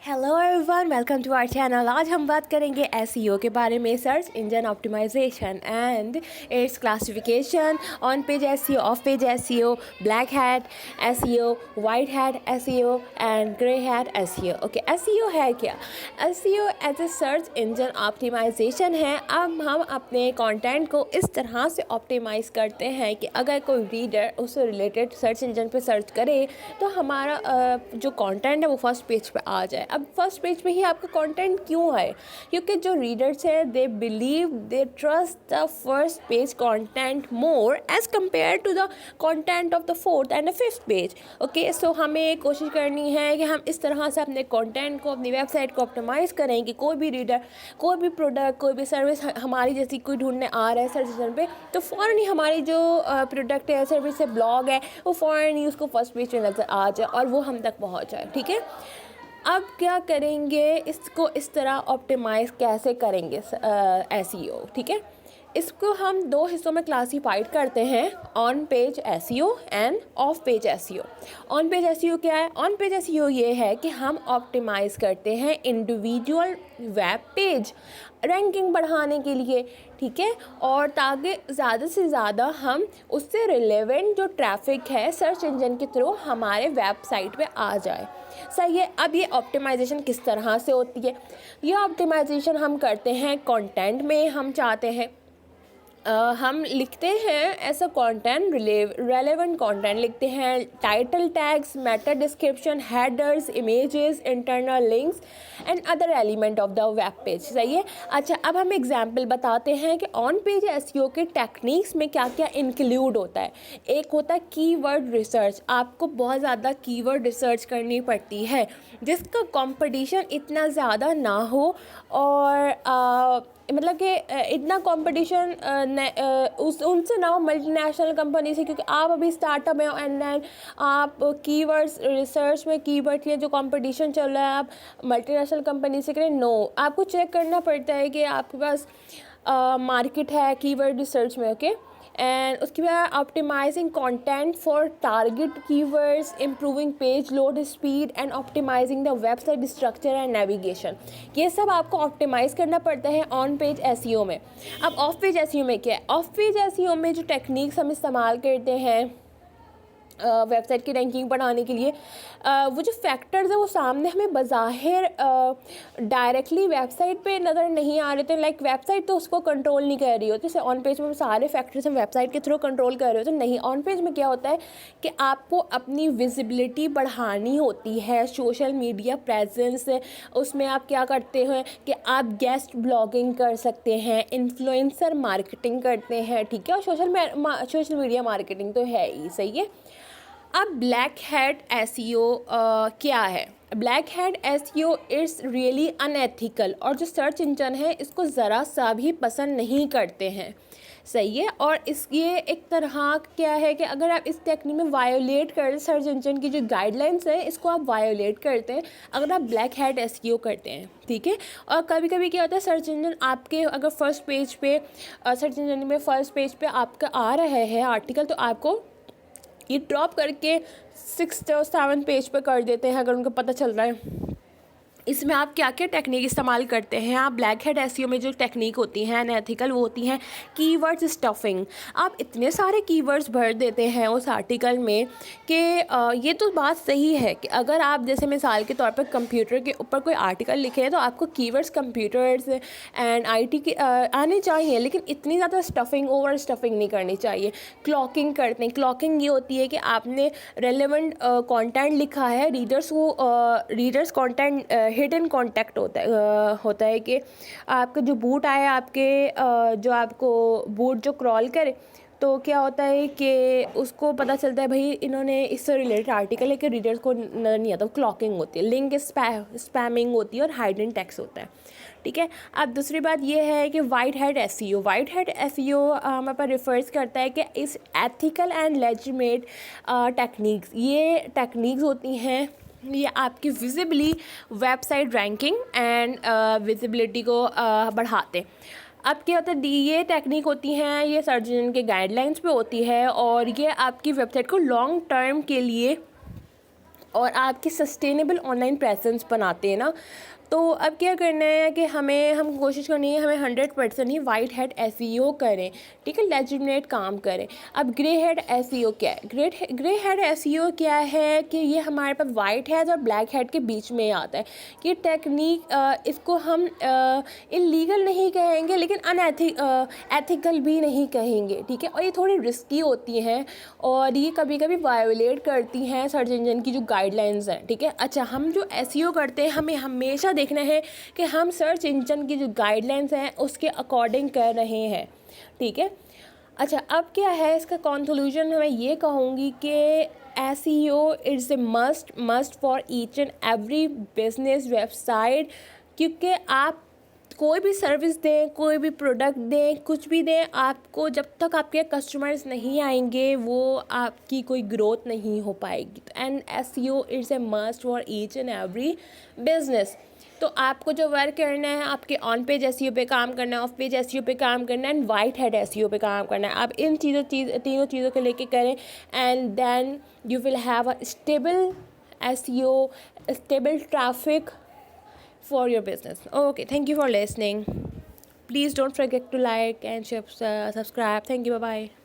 Hello everyone, welcome to our channel. आज हम बात करेंगे एसईओ के बारे में, search engine optimisation and its classification, on page SEO, off page SEO, black hat SEO, white hat SEO and grey hat SEO. Okay, SEO है क्या? SEO as a search engine optimisation है। अब हम अपने content को इस तरह से ऑप्टिमाइज़ करते हैं कि अगर कोई रीडर उससे रिलेटेड सर्च इंजन पे सर्च करे तो हमारा जो कंटेंट है वो फर्स्ट पेज पे आ जाए। अब फर्स्ट पेज पे ही आपका कंटेंट क्यों है? क्योंकि जो रीडर्स है they believe, they trust the first page content more as compare to the content of the fourth and the fifth page. Okay, so हमें कोशिश करनी है कि हम इस तरह से अपने कंटेंट को, अपनी वेबसाइट को ऑप्टिमाइज़ करें कि कोई भी रीडर, कोई भी प्रोडक्ट, कोई भी सर्विस हमारी जैसी कोई ढूंढने आ रहा है सर्च इंजन पे, तो फ़ौरन ही हमारी जो प्रोडक्ट है, सर्विस है, ब्लॉग है, वो फ़ौरन ही उसको फर्स्ट पेज पे नज़र आ जाए और वो हम तक पहुंच जाए। ठीक है, अब क्या करेंगे, इसको इस तरह ऑप्टिमाइज़ कैसे करेंगे एसईओ? ठीक है, इसको हम दो हिस्सों में क्लासीफाइड करते हैं, on page SEO end of page SEO. On page SEO क्या है? ऑन पेज एसईओ ये है कि हम ऑप्टिमाइज़ करते हैं इंडिविजुअल वेब पेज रैंकिंग बढ़ाने के लिए, ठीक है, और ताकि ज़्यादा से ज़्यादा हम उससे रिलेवेंट जो ट्रैफिक है सर्च इंजन के थ्रू हमारे वेबसाइट पे आ जाए। सही है। अब ये ऑप्टिमाइजेशन किस तरह से होती है? ये ऑप्टिमाइजेशन हम करते हैं कंटेंट में। हम चाहते हैं हम लिखते हैं ऐसा कंटेंट, रेलेवेंट कंटेंट लिखते हैं, title tags, Meta description, headers, images, internal links and other element of the web page. सही है। अच्छा, अब हम एग्जांपल बताते हैं कि ऑन पेज एसईओ के टेक्निक्स में क्या क्या इंक्लूड होता है। एक होता है कीवर्ड रिसर्च। आपको बहुत ज़्यादा कीवर्ड रिसर्च करनी पड़ती है जिसका कंपटीशन इतना ज़्यादा ना हो, और मतलब कि इतना कंपटीशन उनसे ना हो मल्टीनेशनल कंपनी से, क्योंकि आप अभी स्टार्टअप हैं एंड देन आप कीवर्ड्स रिसर्च में कीवर्ड के जो कंपटीशन चल रहा है आप मल्टीनेशनल कंपनी से करें। नो, आपको चेक करना पड़ता है कि आपके पास मार्केट है कीवर्ड रिसर्च में। ओके, एंड उसके बाद optimising content for target keywords, improving page load speed and optimising the website structure and navigation. ये सब आपको ऑप्टिमाइज़ करना पड़ता है ऑन पेज एसईओ में। अब ऑफ पेज एसईओ में क्या है? ऑफ पेज एसईओ में जो टेक्निक्स हम इस्तेमाल करते हैं वेबसाइट की रैंकिंग बढ़ाने के लिए, वो जो फैक्टर्स हैं वो सामने हमें बज़ाहिर डायरेक्टली वेबसाइट पे नज़र नहीं आ रहे थे। लाइक वेबसाइट तो उसको कंट्रोल नहीं कर रही होती, जैसे ऑन पेज में सारे फैक्टर्स हम वेबसाइट के थ्रू कंट्रोल कर रहे होते नहीं। ऑन पेज में क्या होता है कि आपको अपनी विजिबिलिटी बढ़ानी होती है, सोशल मीडिया प्रेजेंस। उसमें आप क्या करते हैं कि आप गेस्ट ब्लॉगिंग कर सकते हैं, इन्फ्लुएंसर मार्केटिंग करते हैं, ठीक है, और सोशल मीडिया मार्केटिंग तो है ही। सही है। अब ब्लैक हैट एसईओ क्या है? Black hat SEO it's really unethical, और जो सर्च इंजन है इसको ज़रा सा भी पसंद नहीं करते हैं। सही है। और इस ये एक तरह क्या है कि अगर आप इस टेक्निक में वायोलेट कर सर्च इंजन की जो गाइडलाइंस है इसको आप वायोलेट करते हैं अगर आप ब्लैक हैट एसईओ करते हैं, ठीक है। और कभी कभी क्या होता है, सर्च इंजन आपके अगर फर्स्ट पेज पे सर्च इंजन में फर्स्ट पेज पे आपका आ रहा है आर्टिकल, तो आपको ये ड्रॉप करके 6th और 7th पेज पर कर देते हैं अगर उनको पता चल रहा है। इसमें आप क्या क्या टेक्निक इस्तेमाल करते हैं? आप ब्लैक हेड एसईओ में जो टेक्निक होती हैं अनएथिकल, वो होती हैं कीवर्ड्स स्टफिंग। आप इतने सारे कीवर्ड्स भर देते हैं उस आर्टिकल में कि ये तो बात सही है कि अगर आप जैसे मिसाल के तौर पर कंप्यूटर के ऊपर कोई आर्टिकल लिखे हैं तो आपको कीवर्ड्स कंप्यूटर्स एंड आईटी के आने चाहिए, लेकिन इतनी ज़्यादा स्टफिंग, ओवर स्टफिंग नहीं करनी चाहिए। क्लॉकिंग करते हैं। क्लॉकिंग ये होती है कि आपने रेलेवेंट कंटेंट लिखा है, रीडर्स कंटेंट हिडन कॉन्टैक्ट होता है कि आपका जो बूट आए, आपके जो आपको बूट जो क्रॉल करे, तो क्या होता है कि उसको पता चलता है भाई इन्होंने इससे रिलेटेड आर्टिकल है कि रीडर्स को नज़र नहीं आता। क्लॉकिंग होती है, लिंक स्पैमिंग होती है और हाइडन टेक्स्ट होता है, ठीक है। अब दूसरी बात ये है कि white hat SEO. White hat SEO हमारे पास रिफर्स करता है कि इस एथिकल एंड लेजिटिमेट टेक्निक्स, ये टेक्निक्स होती हैं, ये आपकी visibly website ranking and visibility को बढ़ाते। अब क्या होता है, ये टेक्निक होती हैं, ये सर्च इंजन के गाइडलाइंस पे होती है और ये आपकी वेबसाइट को लॉन्ग टर्म के लिए और आपकी सस्टेनेबल ऑनलाइन प्रेजेंस बनाते हैं ना। तो अब क्या करना है कि हम कोशिश करनी है, हमें 100% ही वाइट हैट एसईओ करें, ठीक है, लेजिटिमेट काम करें। अब ग्रे हेड एसईओ क्या है? ग्रे हेड एसईओ क्या है कि ये हमारे पास वाइट हैट और ब्लैक हैट के बीच में आता है। कि टेक्निक इसको हम इलीगल नहीं कहेंगे लेकिन एथिकल भी नहीं कहेंगे, ठीक है। और ये थोड़ी रिस्की होती हैं और ये कभी कभी वायोलेट करती हैं सर्च इंजन की जो गाइडलाइंस हैं, ठीक है। अच्छा, हम जो एसईओ करते हैं हमें हमेशा देखना है कि हम सर्च इंजन की जो गाइडलाइंस हैं उसके अकॉर्डिंग कर रहे हैं, ठीक है। अच्छा, अब क्या है इसका कंक्लूजन, मैं ये कहूँगी कि SEO is a must for each and every business website. क्योंकि आप कोई भी सर्विस दें, कोई भी प्रोडक्ट दें, कुछ भी दें, आपको जब तक आपके कस्टमर्स नहीं आएंगे वो आपकी कोई ग्रोथ नहीं हो पाएगी। तो and SEO is a must for each and every business. तो आपको जो वर्क करना है, आपके ऑन पेज एसईओ पे काम करना है, ऑफ पेज एसईओ पे काम करना है, एंड वाइट हेड एसईओ पे काम करना है। आप इन तीनों चीज़ों को लेके करें and then you will have a stable SEO, stable traffic for your business. Okay, thank you for listening. Please don't forget to like and subscribe. Thank you. Bye bye.